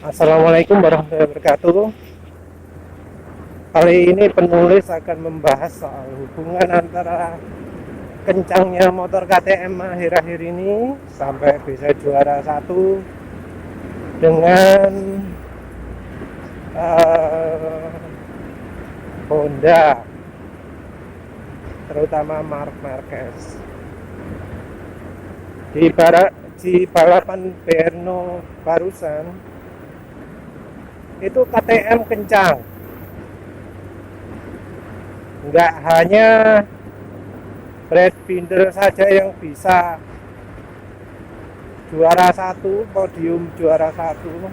Assalamualaikum warahmatullahi wabarakatuh. Kali ini penulis akan membahas soal hubungan antara kencangnya motor KTM akhir-akhir ini sampai bisa juara satu dengan uh, Honda, terutama Marc Marquez. Di balapan Brno barusan itu KTM kencang, nggak hanya Brad Binder saja yang bisa juara satu, podium juara satu,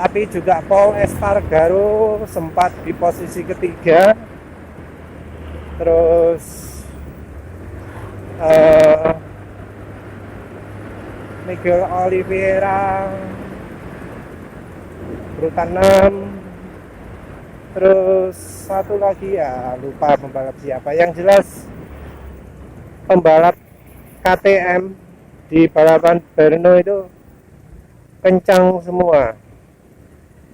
tapi juga Paul Espargaro sempat di posisi ketiga. Terus Miguel Oliveira urutan 6. Terus satu lagi ya lupa pembalap siapa. Yang jelas pembalap KTM di balapan Brno itu kencang semua,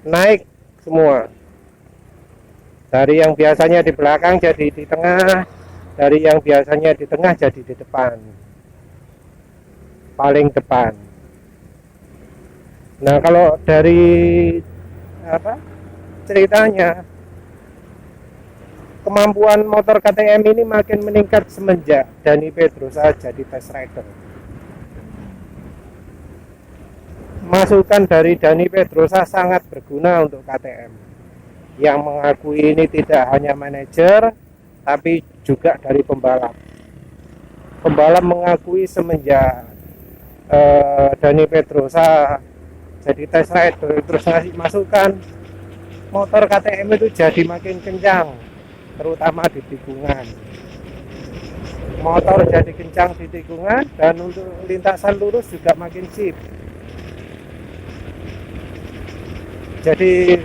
naik semua. Dari yang biasanya di belakang jadi di tengah, dari yang biasanya di tengah jadi di depan, paling depan. Nah, kalau dari ceritanya, kemampuan motor KTM ini makin meningkat semenjak Dani Pedrosa jadi test rider. Masukan dari Dani Pedrosa sangat berguna untuk KTM, yang mengakui ini tidak hanya manajer tapi juga dari pembalap. Pembalap mengakui semenjak Dani Pedrosa jadi test rider terus ngasih masukan, motor KTM itu jadi makin kencang, terutama di tikungan. Motor jadi kencang di tikungan dan untuk lintasan lurus juga makin sip. Jadi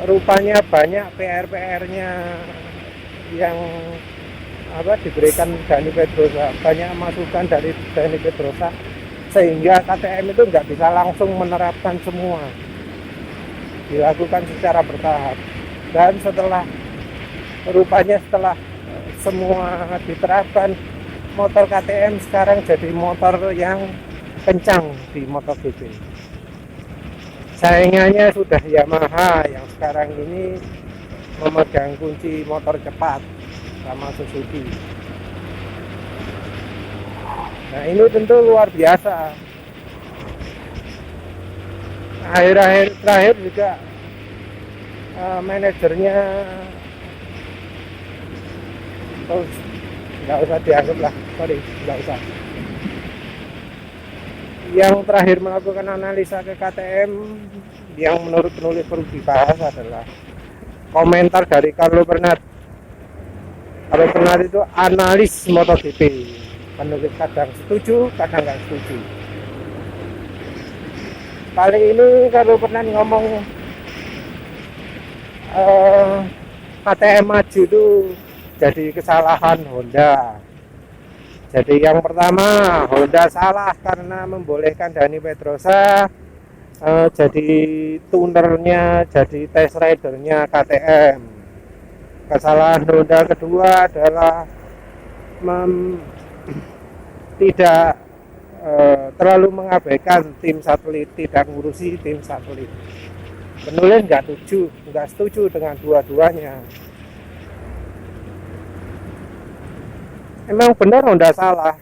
rupanya banyak PR-nya yang diberikan Dani Pedrosa, banyak masukan dari Dani Pedrosa, sehingga KTM itu nggak bisa langsung menerapkan semua, dilakukan secara bertahap. Dan setelah semua diterapkan, motor KTM sekarang jadi motor yang kencang di MotoGP. Saingannya sudah Yamaha yang sekarang ini memegang kunci motor cepat sama Suzuki. Nah, ini tentu luar biasa. Akhir-akhir terakhir juga manajernya nggak usah dianggap lah, nggak usah. Yang terakhir melakukan analisa ke KTM yang menurut penulis perlu dibahas adalah komentar dari Carlo Bernard. Carlo Bernard itu analis MotoGP, penulis kadang setuju, kadang nggak setuju. Kali ini Carlo Bernard ngomong KTM maju itu jadi kesalahan Honda. Jadi yang pertama, Honda salah karena membolehkan Dani Pedrosa jadi tunernya, jadi test ridernya KTM. Kesalahan Honda kedua adalah tidak terlalu mengabaikan tim satelit, tidak ngurusi tim satelit. Penulis nggak setuju dengan dua-duanya. Emang benar Honda salah,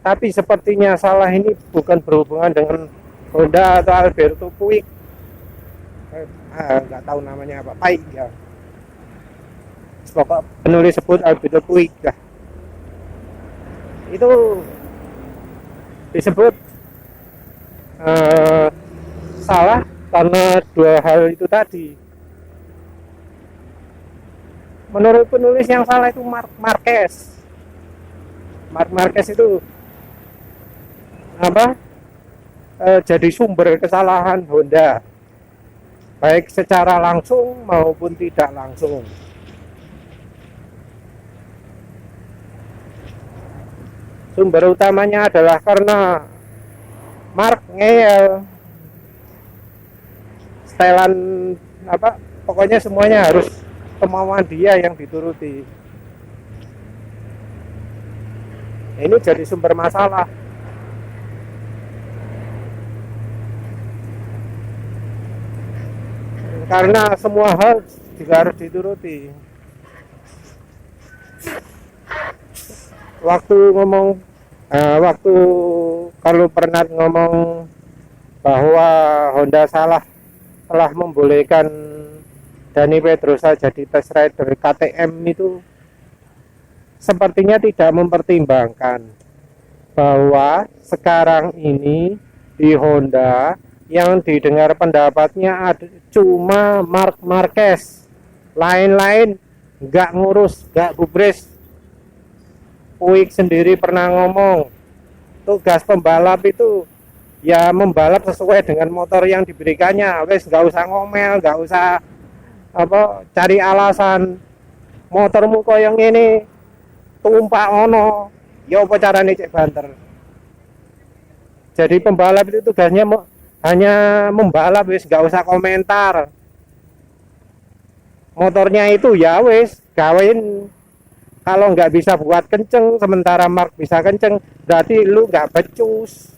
tapi sepertinya salah ini bukan berhubungan dengan Honda atau Alberto Puig, nggak tahu namanya apa, Puig ya. Pokok penulis sebut Alberto Puig lah. Itu disebut salah karena dua hal itu tadi. Menurut penulis yang salah itu Marc Marquez. Marc Marquez itu jadi sumber kesalahan Honda, baik secara langsung maupun tidak langsung. Sumber utamanya adalah karena Mark ngeyel, setelan apa, pokoknya semuanya harus kemauan dia yang dituruti. Ini jadi sumber masalah. Karena semua hal juga harus dituruti. Waktu kalau pernah ngomong bahwa Honda salah telah membolehkan Dani Pedrosa jadi test rider KTM, itu sepertinya tidak mempertimbangkan bahwa sekarang ini di Honda yang didengar pendapatnya cuma Marc Marquez, lain-lain nggak ngurus, nggak gubris. Puig sendiri pernah ngomong, tugas pembalap itu ya membalap sesuai dengan motor yang diberikannya. Wes nggak usah ngomel, nggak usah apa cari alasan. Motormu koyong ini tumpak ono, ya apa carane cek banter. Jadi pembalap itu tugasnya hanya membalap, wes nggak usah komentar. Motornya itu ya wes gawain. Kalau nggak bisa buat kenceng, sementara Mark bisa kenceng, berarti lu nggak becus.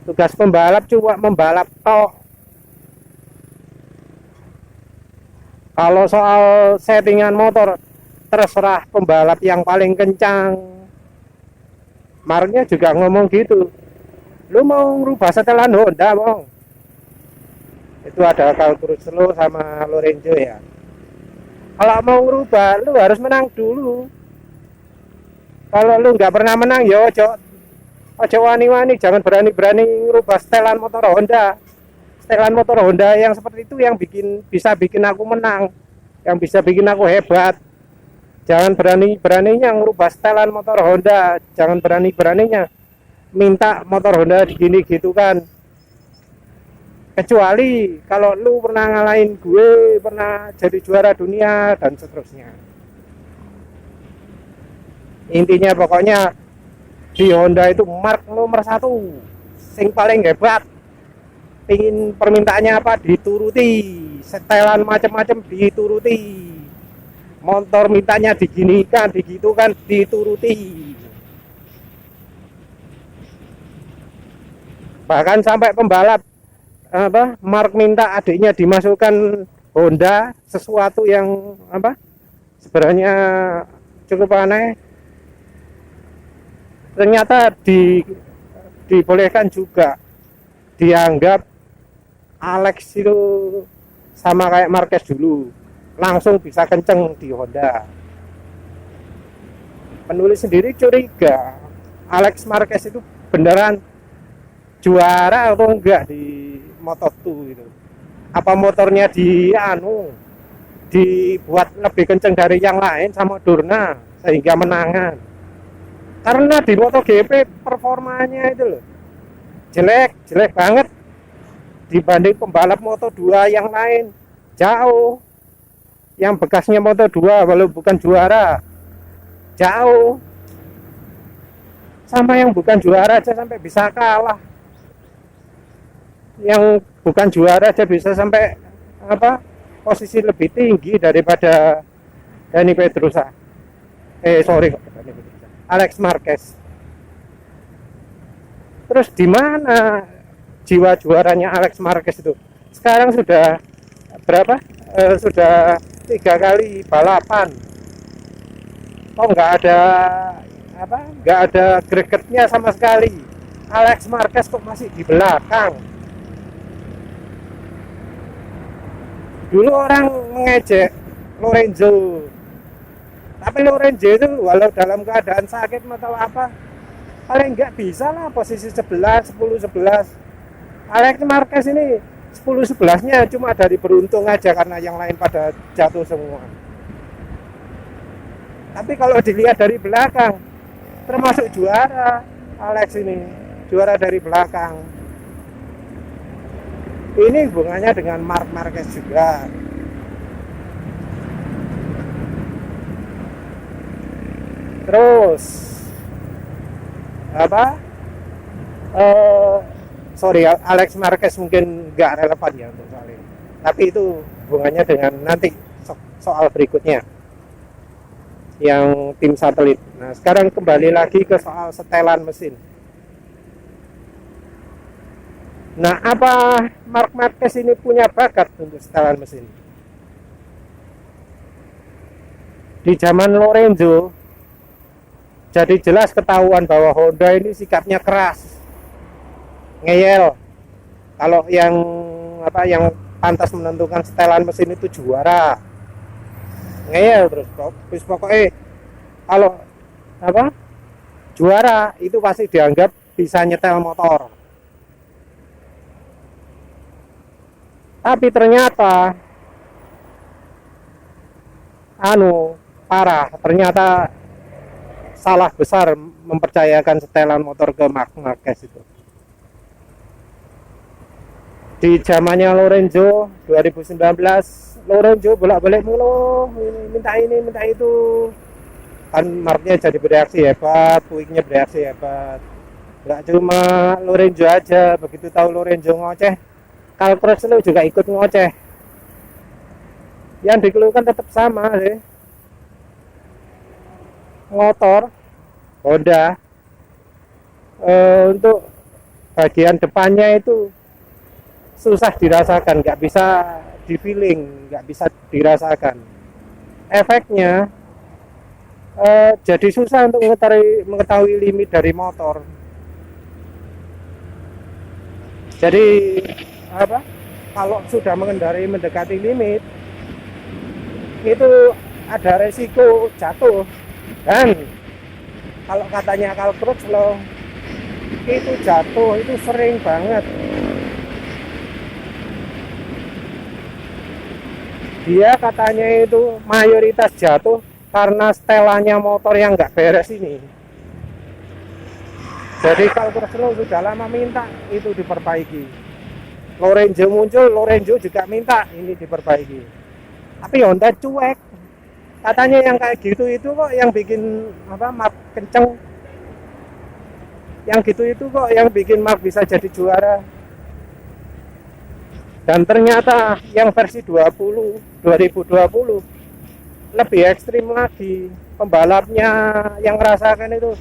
Tugas pembalap cuma membalap toh. Kalau soal settingan motor, terserah pembalap yang paling kencang. Marknya juga ngomong gitu. Lu mau ngubah setelan Honda, Bang? Itu ada Calcrucelo sama Lorenzo ya. Kalau mau ngubah, lu harus menang dulu. Kalau lu nggak pernah menang, ya ojo wani-wani, jangan berani-berani ngubah setelan motor Honda. Setelan motor Honda yang seperti itu yang bisa bikin aku menang, yang bisa bikin aku hebat. Jangan berani-beraninya ngubah setelan motor Honda, jangan berani-beraninya minta motor Honda digini gitu kan. Kecuali kalau lu pernah ngalahin gue, pernah jadi juara dunia dan seterusnya. Intinya pokoknya di Honda itu Mark nomor 1, sing paling hebat. Pingin permintaannya apa dituruti, setelan macam-macam dituruti, motor mintanya diginikan, digitukan dituruti. Bahkan sampai pembalap Mark minta adiknya dimasukkan Honda, sesuatu yang sebenarnya cukup aneh. Ternyata dibolehkan juga, dianggap Alex itu sama kayak Marquez dulu, langsung bisa kenceng di Honda. Penulis sendiri curiga Alex Marquez itu beneran juara atau enggak di Moto2 itu. Apa motornya dibuat lebih kenceng dari yang lain sama Dorna sehingga menangan. Karena di MotoGP performanya itu loh jelek banget dibanding pembalap Moto2 yang lain. Jauh. Yang bekasnya Moto2 walau bukan juara, jauh. Sama yang bukan juara aja sampai bisa kalah. Yang bukan juara aja bisa sampai posisi lebih tinggi daripada Dani Pedrosa. Alex Marquez. Terus di mana jiwa juaranya Alex Marquez itu? Sekarang sudah berapa? Sudah 3 kali balapan. Oh nggak ada gregetnya sama sekali. Alex Marquez kok masih di belakang. Dulu orang mengejek Lorenzo, tapi Lorenzo itu walau dalam keadaan sakit atau apa, paling nggak bisa lah posisi 11, 10, 11. Alex Marquez ini 10, 11-nya cuma dari beruntung aja karena yang lain pada jatuh semua. Tapi kalau dilihat dari belakang, termasuk juara Alex ini, juara dari belakang. Ini hubungannya dengan Marc Marquez juga. Terus apa eh sorry, Alex Marquez mungkin nggak relevan ya untuk soal ini, tapi itu hubungannya dengan nanti soal berikutnya yang tim satelit. Nah sekarang kembali lagi ke soal setelan mesin. Nah apa Marc Marquez ini punya bakat untuk setelan mesin? Di zaman Lorenzo jadi jelas ketahuan bahwa Honda ini sikapnya keras, ngeyel. Kalau yang pantas menentukan setelan mesin itu juara, ngeyel terus pokoknya kalau juara itu pasti dianggap bisa nyetel motor. Tapi ternyata parah, ternyata salah besar mempercayakan setelan motor ke Marc Marquez itu. Di zamannya Lorenzo 2019, Lorenzo bolak-balik mulu, minta ini minta itu, kan Marknya jadi bereaksi hebat, Puignya bereaksi hebat. Nggak cuma Lorenzo aja, begitu tahu Lorenzo ngoceh, Carl Crutchlow juga ikut ngoceh. Yang dikeluhkan tetap sama sih, motor Honda untuk bagian depannya itu susah dirasakan, nggak bisa di feeling, nggak bisa dirasakan efeknya. Jadi susah untuk mengetahui limit dari motor. Jadi kalau sudah mengendarai mendekati limit itu ada resiko jatuh. Dan kalau katanya Carl Crutchlow itu jatuh itu sering banget. Dia katanya itu mayoritas jatuh karena setelannya motor yang nggak beres ini. Jadi Carl Crutchlow sudah lama minta itu diperbaiki. Lorenzo muncul, Lorenzo juga minta ini diperbaiki. Tapi Honda cuek. Katanya yang kayak gitu itu kok yang bikin Marc kenceng. Yang gitu itu kok yang bikin Marc bisa jadi juara. Dan ternyata yang versi 2020 lebih ekstrim lagi. Pembalapnya yang merasakan itu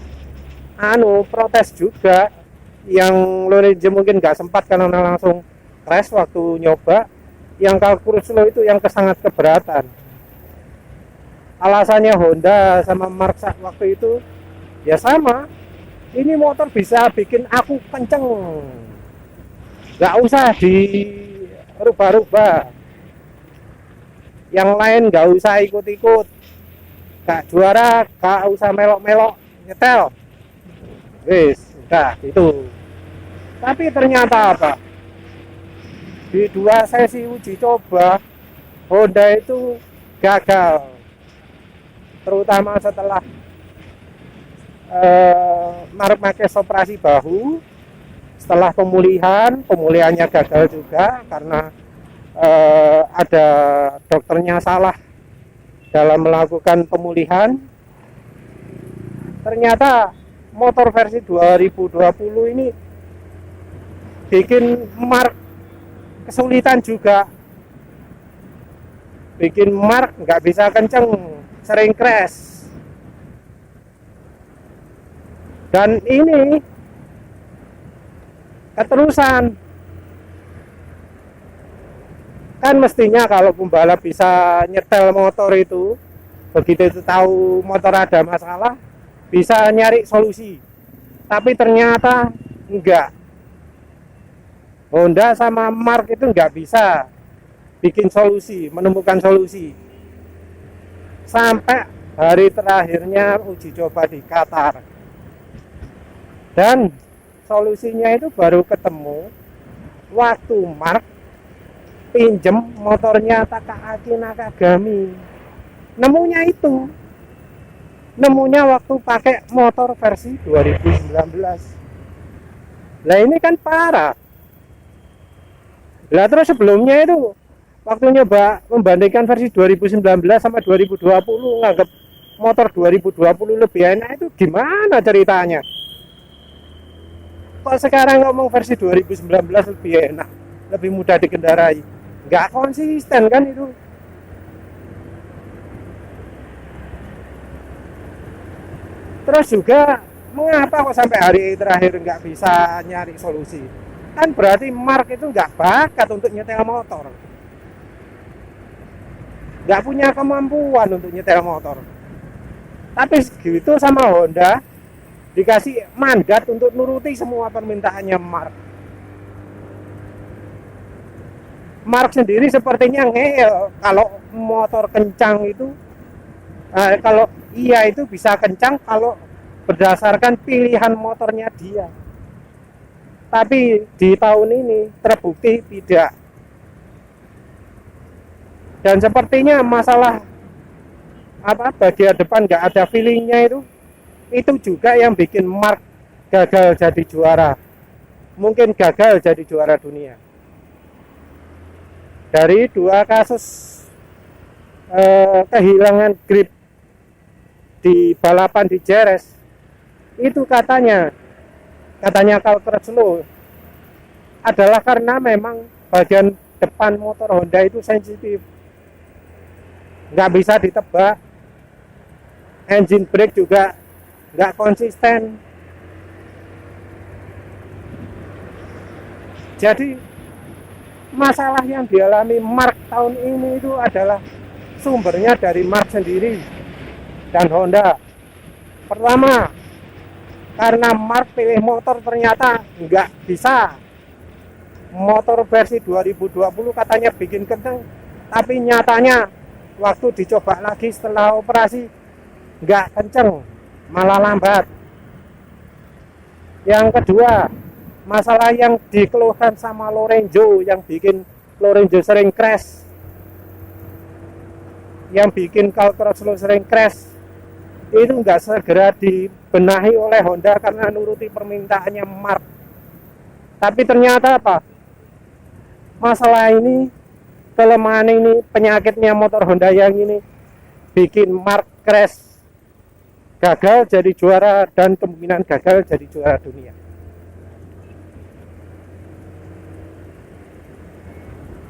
protes juga. Yang Lorenzo mungkin nggak sempat karena langsung crash waktu nyoba. Yang Carl Crutchlow itu yang sangat keberatan. Alasannya Honda sama Marc waktu itu ya sama, ini motor bisa bikin aku kenceng, nggak usah dirubah-rubah, yang lain nggak usah ikut-ikut, nggak juara nggak usah melok-melok nyetel, wis udah gitu. Tapi ternyata di 2 sesi uji coba Honda itu gagal, terutama setelah Marc Marquez operasi bahu. Setelah pemulihannya gagal juga karena ada dokternya salah dalam melakukan pemulihan. Ternyata motor versi 2020 ini bikin Marc kesulitan juga, bikin Marc nggak bisa kenceng, sering crash. Dan ini keterusan. Kan mestinya kalau pembalap bisa nyetel motor itu, begitu itu tahu motor ada masalah, bisa nyari solusi. Tapi ternyata enggak. Honda sama Marc itu enggak bisa bikin solusi, menemukan solusi. Sampai hari terakhirnya uji coba di Qatar. Dan solusinya itu baru ketemu waktu Marc pinjem motornya Takaaki Nakagami. Nemunya waktu pakai motor versi 2019. Lah ini kan parah. Lah terus sebelumnya itu waktu nyoba membandingkan versi 2019 sama 2020, nganggap motor 2020 lebih enak, itu gimana ceritanya? Kok sekarang ngomong versi 2019 lebih enak, lebih mudah dikendarai? Nggak konsisten kan itu. Terus juga mengapa kok sampai hari terakhir nggak bisa nyari solusi? Kan berarti Mark itu nggak bakat untuk nyetel motor, nggak punya kemampuan untuk nyetel motor. Tapi segitu sama Honda dikasih mandat untuk nuruti semua permintaannya Mark. Mark sendiri sepertinya ngeyel kalau motor kencang itu, kalau iya itu bisa kencang kalau berdasarkan pilihan motornya dia. Tapi di tahun ini terbukti tidak. Dan sepertinya masalah bagian depan nggak ada feelingnya itu juga yang bikin Mark gagal jadi juara. Mungkin gagal jadi juara dunia. Dari 2 kasus kehilangan grip di balapan di Jerez, itu katanya Carl Crutchlow adalah karena memang bagian depan motor Honda itu sensitif, nggak bisa ditebak. Engine brake juga nggak konsisten. Jadi masalah yang dialami Mark tahun ini itu adalah sumbernya dari Mark sendiri dan Honda. Pertama, karena Mark pilih motor ternyata nggak bisa. Motor versi 2020 katanya bikin kenceng, tapi nyatanya waktu dicoba lagi setelah operasi nggak kenceng, malah lambat. Yang kedua, masalah yang dikeluhkan sama Lorenzo, yang bikin Lorenzo sering crash, yang bikin Carl Crutchlow sering crash, itu nggak segera dibenahi oleh Honda karena nuruti permintaannya Mark. Tapi ternyata apa? Masalah ini, kelemahan ini, penyakitnya motor Honda yang ini bikin Mark crash, gagal jadi juara, dan kemungkinan gagal jadi juara dunia.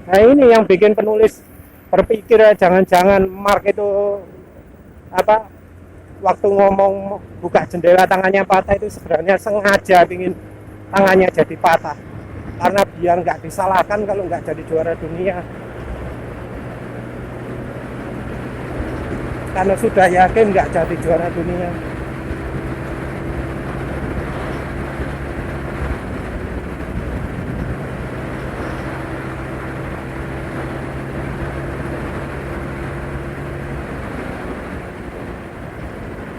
Nah ini yang bikin penulis berpikir, jangan-jangan Mark itu waktu ngomong buka jendela tangannya patah itu sebenarnya sengaja ingin tangannya jadi patah, karena biar nggak disalahkan kalau nggak jadi juara dunia, karena sudah yakin nggak jadi juara dunia.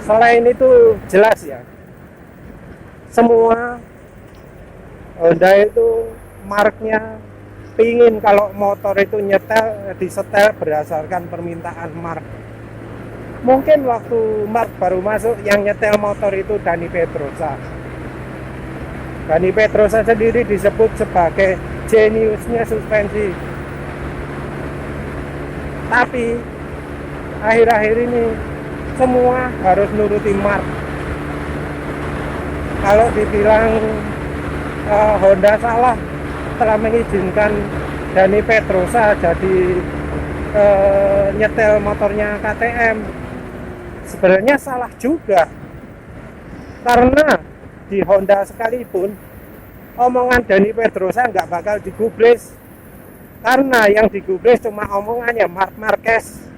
Selain itu jelas ya, semua Honda itu Marknya pingin kalau motor itu disetel berdasarkan permintaan Mark. Mungkin waktu Mark baru masuk yang nyetel motor itu Dani Pedrosa. Dani Pedrosa sendiri disebut sebagai jeniusnya suspensi. Tapi akhir-akhir ini semua harus nuruti Mark. Kalau dibilang Honda salah telah mengizinkan Dani Pedrosa jadi nyetel motornya KTM, sebenarnya salah juga, karena di Honda sekalipun omongan Dani Pedrosa nggak bakal digubris, karena yang digubris cuma omongannya Marc Marquez.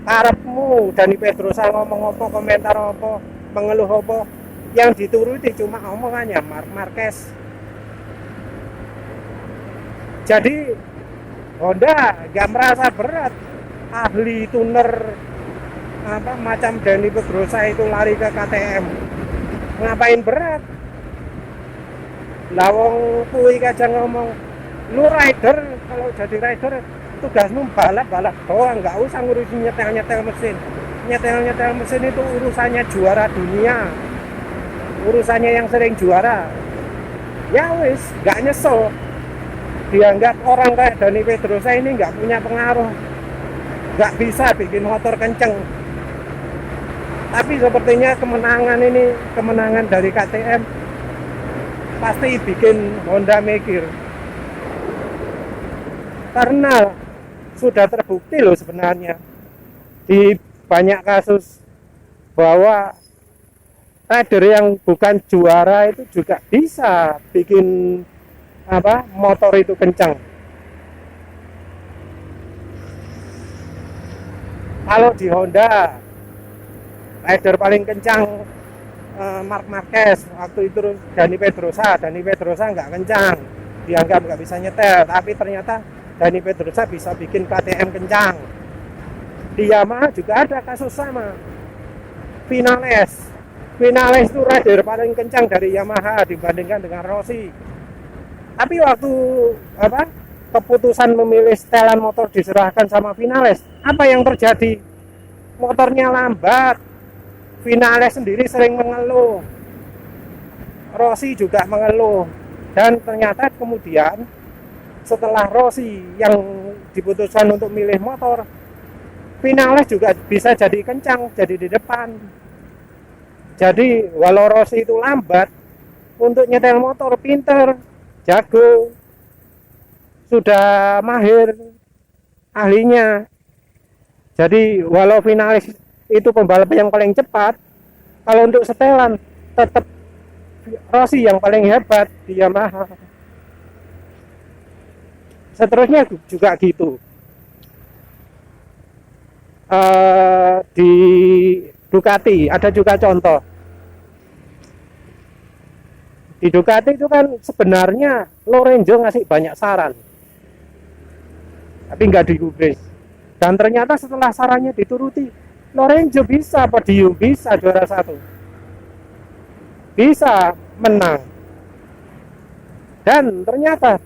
Karepmu Dani Pedrosa ngomong apa, komentar apa, mengeluh apa, yang dituruti cuma omongannya Marc Marquez. Jadi Honda gak merasa berat ahli tuner macam Dani Pedrosa itu lari ke KTM. Ngapain berat? Lawong kuwi kadang ngomong, lu rider, kalau jadi rider tugasmu balap doang, nggak usah ngurusin nyetel mesin. Nyetel mesin itu urusannya juara dunia, urusannya yang sering juara. Ya wis, nggak nyesel. Dianggap orang kayak Dani Pedrosa ini nggak punya pengaruh, nggak bisa bikin motor kenceng. Tapi sepertinya kemenangan dari KTM pasti bikin Honda mikir, karena sudah terbukti loh sebenarnya di banyak kasus bahwa rider yang bukan juara itu juga bisa bikin motor itu kencang. Kalau di Honda rider paling kencang Marc Marquez, waktu itu Dani Pedrosa nggak kencang, dianggap nggak bisa nyetel, tapi ternyata Dani Pedrosa bisa bikin KTM kencang. Di Yamaha juga ada kasus sama, Vinales itu rider paling kencang dari Yamaha dibandingkan dengan Rossi. Tapi waktu keputusan memilih setelan motor diserahkan sama Vinales, apa yang terjadi? Motornya lambat. Vinales sendiri sering mengeluh, Rossi juga mengeluh, dan ternyata kemudian setelah Rossi yang diputuskan untuk milih motor, Vinales juga bisa jadi kencang, jadi di depan. Jadi walau Rossi itu lambat, untuk nyetel motor pinter, jago, sudah mahir ahlinya. Jadi walau Vinales itu pembalap yang paling cepat, kalau untuk setelan tetap Rossi yang paling hebat di Yamaha. Seterusnya juga gitu. Di Ducati ada juga contoh. Di Ducati itu kan sebenarnya Lorenzo ngasih banyak saran, tapi nggak digubris. Dan ternyata setelah sarannya dituruti, Lorenzo bisa podium, bisa juara 1, bisa menang. Dan ternyata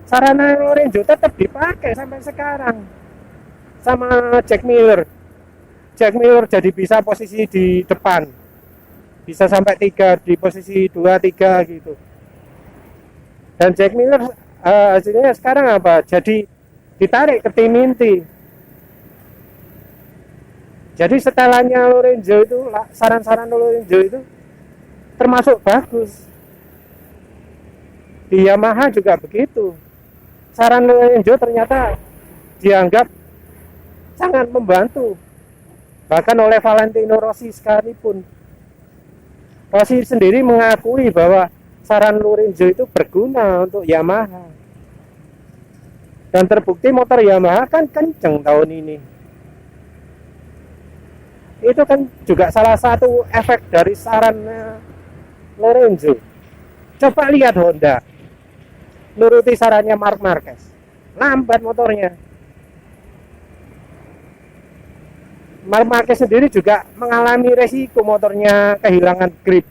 sarana Lorenzo tetap dipakai sampai sekarang sama Jack Miller. Jack Miller jadi bisa posisi di depan, bisa sampai 3 di posisi 2-3 gitu. Dan Jack Miller hasilnya sekarang apa? Jadi ditarik ke tim inti. Jadi setelannya Lorenzo itu, saran-saran Lorenzo itu termasuk bagus. Di Yamaha juga begitu. Saran Lorenzo ternyata dianggap sangat membantu. Bahkan oleh Valentino Rossi sekalipun. Rossi sendiri mengakui bahwa saran Lorenzo itu berguna untuk Yamaha. Dan terbukti motor Yamaha kan kenceng tahun ini. Itu kan juga salah satu efek dari sarannya Lorenzo. Coba lihat Honda, nuruti sarannya Marc Marquez, lambat motornya. Marc Marquez sendiri juga mengalami resiko motornya kehilangan grip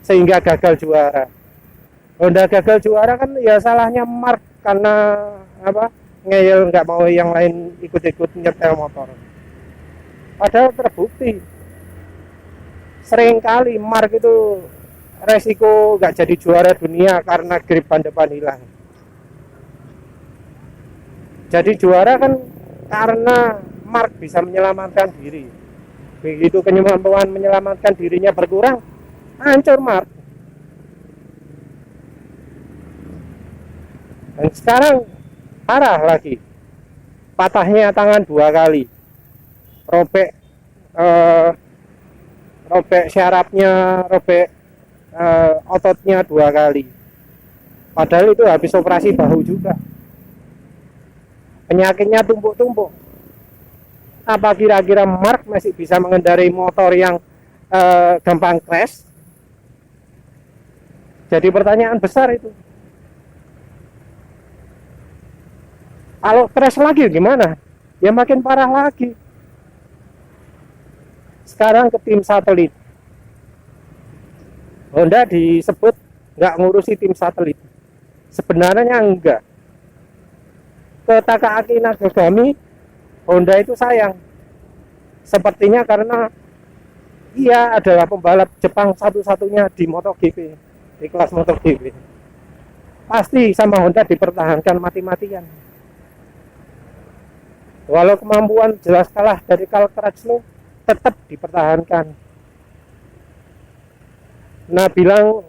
sehingga gagal juara. Honda gagal juara kan ya salahnya Marc, karena ngeyel, nggak mau yang lain ikut-ikut nyetel motor. Padahal terbukti seringkali Marc itu resiko nggak jadi juara dunia karena grip ban depan hilang. Jadi juara kan karena Marc bisa menyelamatkan diri. Begitu kemampuan menyelamatkan dirinya berkurang, hancur Marc. Dan sekarang parah lagi, patahnya tangan 2 kali, robek syarafnya, robek ototnya 2 kali. Padahal itu habis operasi bahu juga. Penyakitnya tumpuk-tumpuk. Apa kira-kira Marc masih bisa mengendarai motor yang gampang crash? Jadi pertanyaan besar itu. Kalau crash lagi gimana? Ya makin parah lagi. Sekarang ke tim satelit. Honda disebut nggak ngurusi tim satelit. Sebenarnya enggak. Ke Takaaki Nakagami, Honda itu sayang. Sepertinya karena ia adalah pembalap Jepang satu-satunya di MotoGP, di kelas MotoGP. Pasti sama Honda dipertahankan mati-matian. Walau kemampuan jelas kalah dari Cal Crutchlow, tetap dipertahankan. Nah, bilang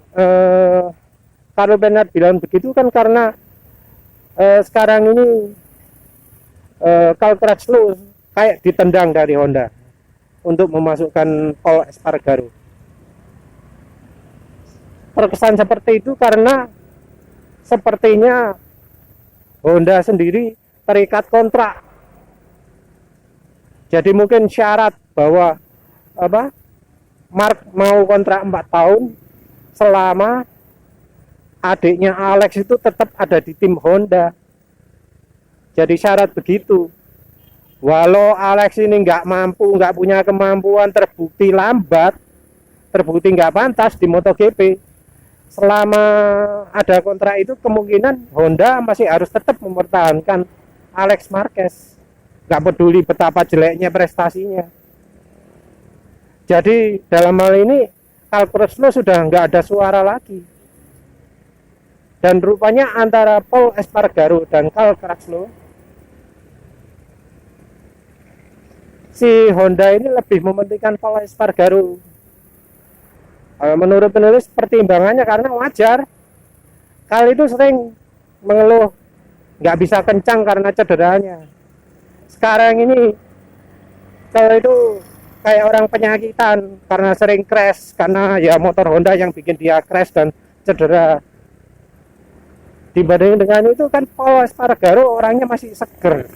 Karl Bernard bilang begitu kan karena sekarang ini Carl Crutchlow kayak ditendang dari Honda untuk memasukkan Paul Espargaro. Terkesan seperti itu karena sepertinya Honda sendiri terikat kontrak. Jadi mungkin syarat bahwa Mark mau kontrak 4 tahun selama adiknya Alex itu tetap ada di tim Honda. Jadi syarat begitu. Walau Alex ini nggak punya kemampuan, terbukti lambat, terbukti nggak pantas di MotoGP, selama ada kontrak itu kemungkinan Honda masih harus tetap mempertahankan Alex Marquez, nggak peduli betapa jeleknya prestasinya. Jadi dalam hal ini Carl Crutchlow sudah nggak ada suara lagi, dan rupanya antara Paul Espargaro dan Carl Crutchlow, si Honda ini lebih mementingkan Paul Espargaro. Menurut penulis pertimbangannya karena wajar, Carl itu sering mengeluh nggak bisa kencang karena cederanya. Sekarang ini Carl itu kayak orang penyakitan karena sering crash, karena ya motor Honda yang bikin dia crash dan cedera. Dibanding dengan itu kan Paul Espargaro orangnya masih seger,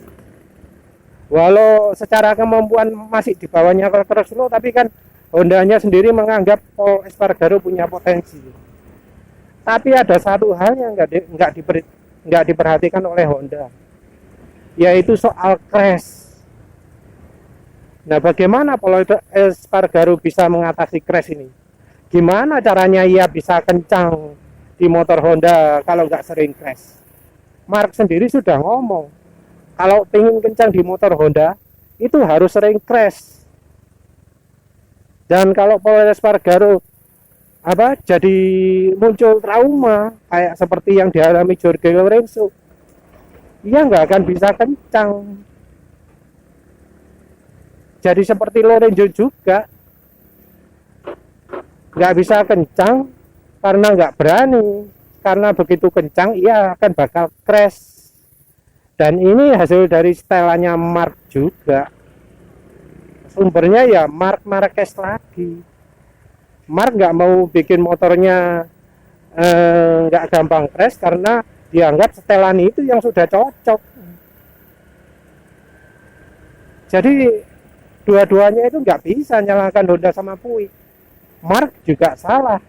walau secara kemampuan masih di bawahnya Carl Crutchlow, tapi kan Hondanya sendiri menganggap Paul Espargaro punya potensi. Tapi ada satu hal yang nggak diperhatikan oleh Honda, yaitu soal crash. Nah, bagaimana Paul Espargaro bisa mengatasi crash ini? Gimana caranya ia bisa kencang di motor Honda kalau nggak sering crash? Mark sendiri sudah ngomong, kalau ingin kencang di motor Honda itu harus sering crash. Dan kalau Paul Espargaro jadi muncul trauma kayak seperti yang dialami Jorge Lorenzo, ia nggak akan bisa kencang. Jadi seperti Lorenzo juga nggak bisa kencang karena nggak berani, karena begitu kencang ia akan bakal crash. Dan ini hasil dari setelannya Mark juga. Sumbernya ya Mark Marquez lagi. Mark nggak mau bikin motornya nggak gampang crash karena dianggap setelan itu yang sudah cocok. Jadi dua-duanya itu nggak bisa nyalakan Honda sama Puig. Mark juga salah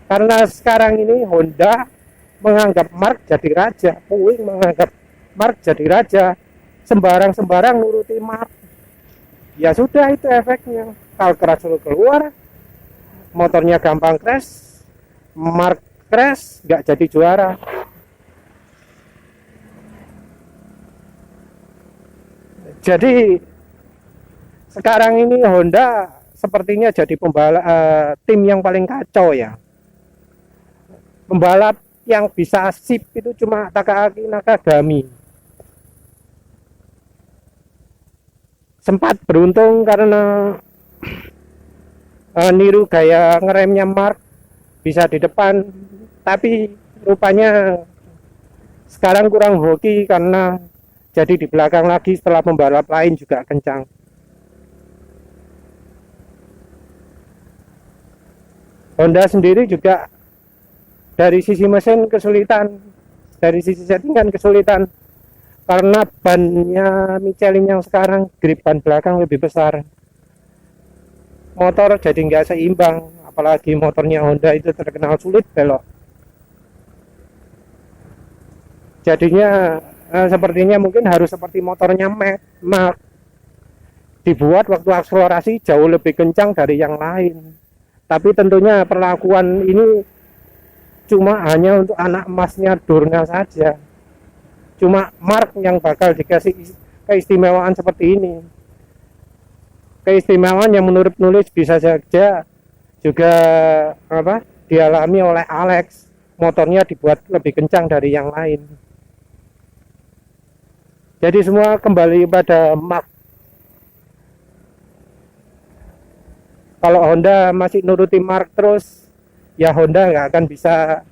karena sekarang ini Honda menganggap Mark jadi raja, Puig menganggap Mark jadi raja, sembarang-sembarang nuruti Mark. Ya sudah, itu efeknya. Carl Crutchlow keluar, motornya gampang crash, Mark crash, nggak jadi juara. Jadi sekarang ini Honda sepertinya jadi tim yang paling kacau ya. Pembalap yang bisa sip itu cuma Takaki Nakagami. Sempat beruntung karena niru gaya ngeremnya Mark, bisa di depan, tapi rupanya sekarang kurang hoki karena jadi di belakang lagi setelah pembalap lain juga kencang. Honda sendiri juga dari sisi mesin kesulitan, dari sisi settingan kesulitan, karena bannya Michelin yang sekarang grip ban belakang lebih besar, motor jadi nggak seimbang, apalagi motornya Honda itu terkenal sulit belok. Jadinya sepertinya mungkin harus seperti motornya Mark, dibuat waktu akselerasi jauh lebih kencang dari yang lain. Tapi tentunya perlakuan ini cuma hanya untuk anak emasnya Dorna saja. Cuma Mark yang bakal dikasih keistimewaan seperti ini. Keistimewaan yang menurut penulis bisa saja juga dialami oleh Alex. Motornya dibuat lebih kencang dari yang lain. Jadi semua kembali pada Mark. Kalau Honda masih nuruti Mark terus, ya Honda nggak akan bisa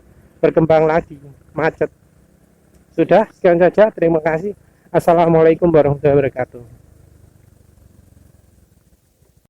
berkembang lagi, macet. Sudah, sekian saja. Terima kasih. Assalamualaikum warahmatullahi wabarakatuh.